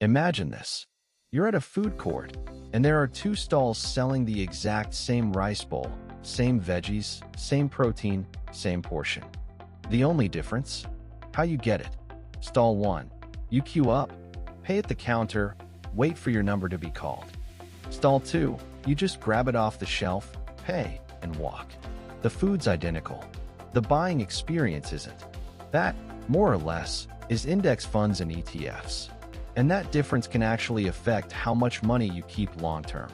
Imagine this. You're at a food court, and there are two stalls selling the exact same rice bowl, same veggies, same protein, same portion. The only difference? How you get it. Stall 1. You queue up, pay at the counter, wait for your number to be called. Stall 2. You just grab it off the shelf, pay, and walk. The food's identical. The buying experience isn't. That, more or less, is index funds and ETFs. And that difference can actually affect how much money you keep long-term.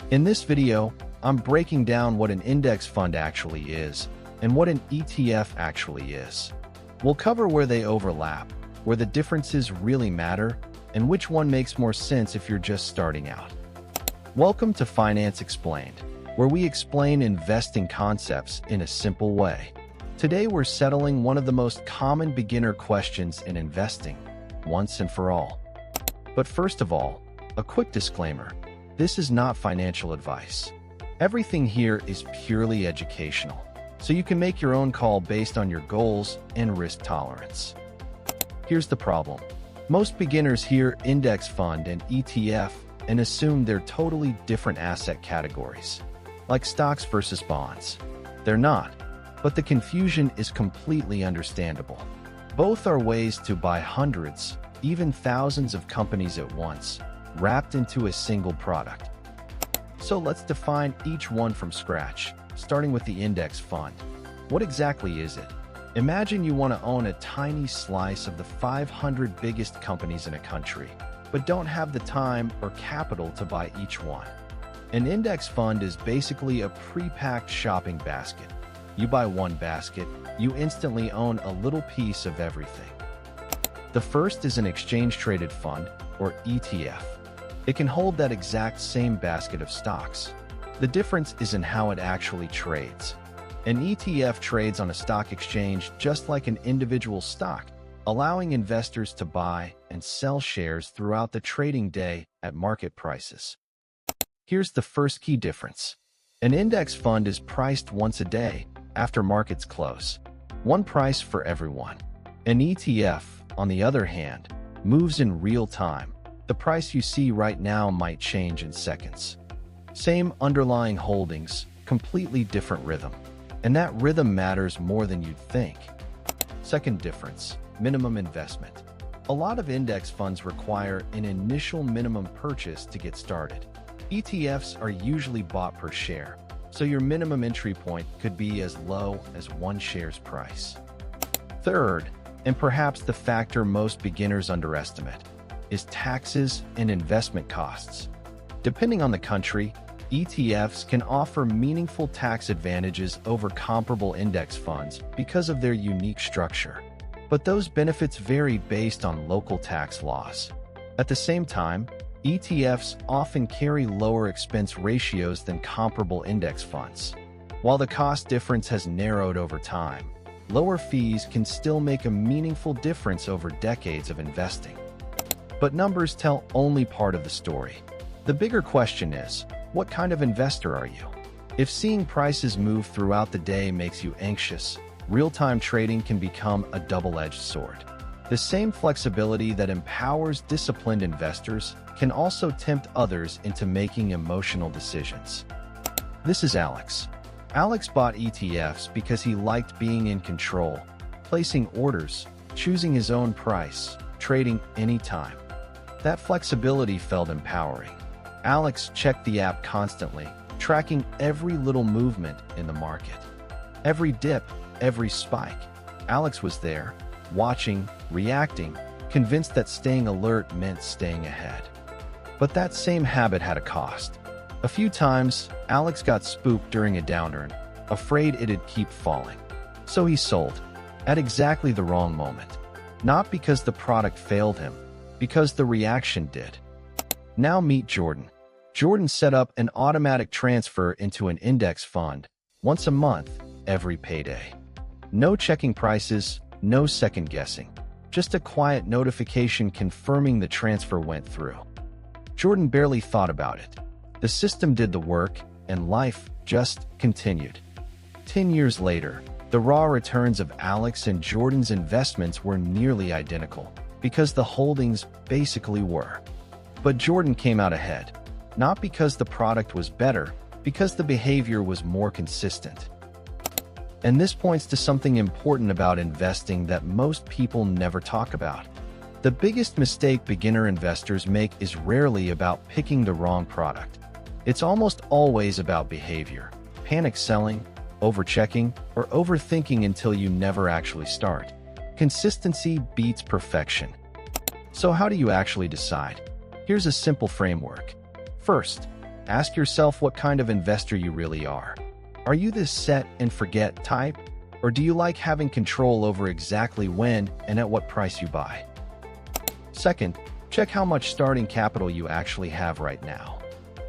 In this video, I'm breaking down what an index fund actually is and what an ETF actually is. We'll cover where they overlap, where the differences really matter, and which one makes more sense if you're just starting out. Welcome to Finance Explained, where we explain investing concepts in a simple way. Today we're settling one of the most common beginner questions in investing, once and for all. But first of all, a quick disclaimer. This is not financial advice. Everything here is purely educational, so you can make your own call based on your goals and risk tolerance. Here's the problem. Most beginners hear index fund and ETF and assume they're totally different asset categories, like stocks versus bonds. They're not, but the confusion is completely understandable. Both are ways to buy hundreds, even thousands of companies at once, wrapped into a single product. So let's define each one from scratch, starting with the index fund. What exactly is it? Imagine you want to own a tiny slice of the 500 biggest companies in a country, but don't have the time or capital to buy each one. An index fund is basically a pre-packed shopping basket. You buy one basket, you instantly own a little piece of everything. The first is an exchange-traded fund, or ETF. It can hold that exact same basket of stocks. The difference is in how it actually trades. An ETF trades on a stock exchange just like an individual stock, allowing investors to buy and sell shares throughout the trading day at market prices. Here's the first key difference. An index fund is priced once a day after markets close. One price for everyone. An ETF, on the other hand, moves in real time. The price you see right now might change in seconds. Same underlying holdings, completely different rhythm. And that rhythm matters more than you'd think. Second difference, minimum investment. A lot of index funds require an initial minimum purchase to get started. ETFs are usually bought per share, so your minimum entry point could be as low as one share's price. Third, and perhaps the factor most beginners underestimate, is taxes and investment costs. Depending on the country, ETFs can offer meaningful tax advantages over comparable index funds because of their unique structure. But those benefits vary based on local tax laws. At the same time, ETFs often carry lower expense ratios than comparable index funds. While the cost difference has narrowed over time, lower fees can still make a meaningful difference over decades of investing. But numbers tell only part of the story. The bigger question is, what kind of investor are you? If seeing prices move throughout the day makes you anxious, real-time trading can become a double-edged sword. The same flexibility that empowers disciplined investors can also tempt others into making emotional decisions. This is Alex. Alex bought ETFs because he liked being in control, placing orders, choosing his own price, trading anytime. That flexibility felt empowering. Alex checked the app constantly, tracking every little movement in the market. Every dip, every spike. Alex was there, watching, reacting, convinced that staying alert meant staying ahead. But that same habit had a cost. A few times, Alex got spooked during a downturn, afraid it'd keep falling. So he sold, at exactly the wrong moment. Not because the product failed him, because the reaction did. Now meet Jordan. Jordan set up an automatic transfer into an index fund once a month, every payday. No checking prices, no second guessing. Just a quiet notification confirming the transfer went through. Jordan barely thought about it. The system did the work, and life just continued. 10 years later, the raw returns of Alex and Jordan's investments were nearly identical. because the holdings basically were. But Jordan came out ahead, not because the product was better, because the behavior was more consistent. And this points to something important about investing that most people never talk about. The biggest mistake beginner investors make is rarely about picking the wrong product. It's almost always about behavior, panic selling, overchecking, or overthinking until you never actually start. Consistency beats perfection. So how do you actually decide? Here's a simple framework. First, ask yourself what kind of investor you really are. Are you this set and forget type? Or do you like having control over exactly when and at what price you buy? Second, check how much starting capital you actually have right now.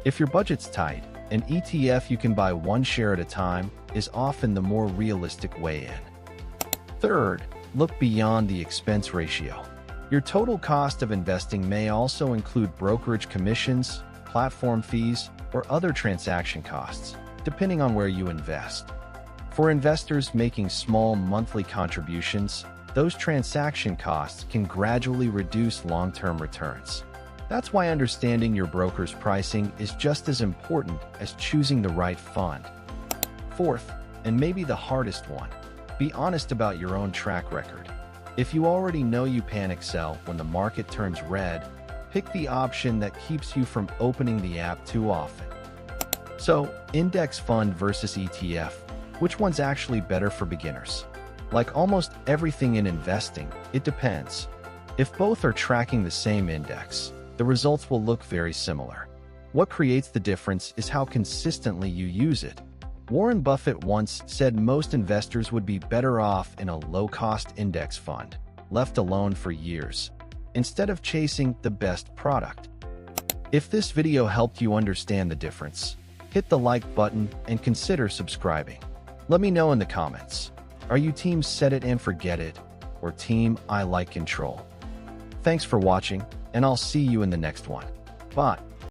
If your budget's tight, an ETF you can buy one share at a time is often the more realistic way in. Third, look beyond the expense ratio. Your total cost of investing may also include brokerage commissions, platform fees, or other transaction costs, depending on where you invest. For investors making small monthly contributions, those transaction costs can gradually reduce long-term returns. That's why understanding your broker's pricing is just as important as choosing the right fund. Fourth, and maybe the hardest one, be honest about your own track record. If you already know you panic sell when the market turns red, pick the option that keeps you from opening the app too often. So, index fund versus ETF, which one's actually better for beginners? Like almost everything in investing, it depends. If both are tracking the same index, the results will look very similar. What creates the difference is how consistently you use it. Warren Buffett once said most investors would be better off in a low-cost index fund, left alone for years, instead of chasing the best product. If this video helped you understand the difference, hit the like button and consider subscribing. Let me know in the comments. Are you team set it and forget it, or team I like control? Thanks for watching, and I'll see you in the next one. Bye.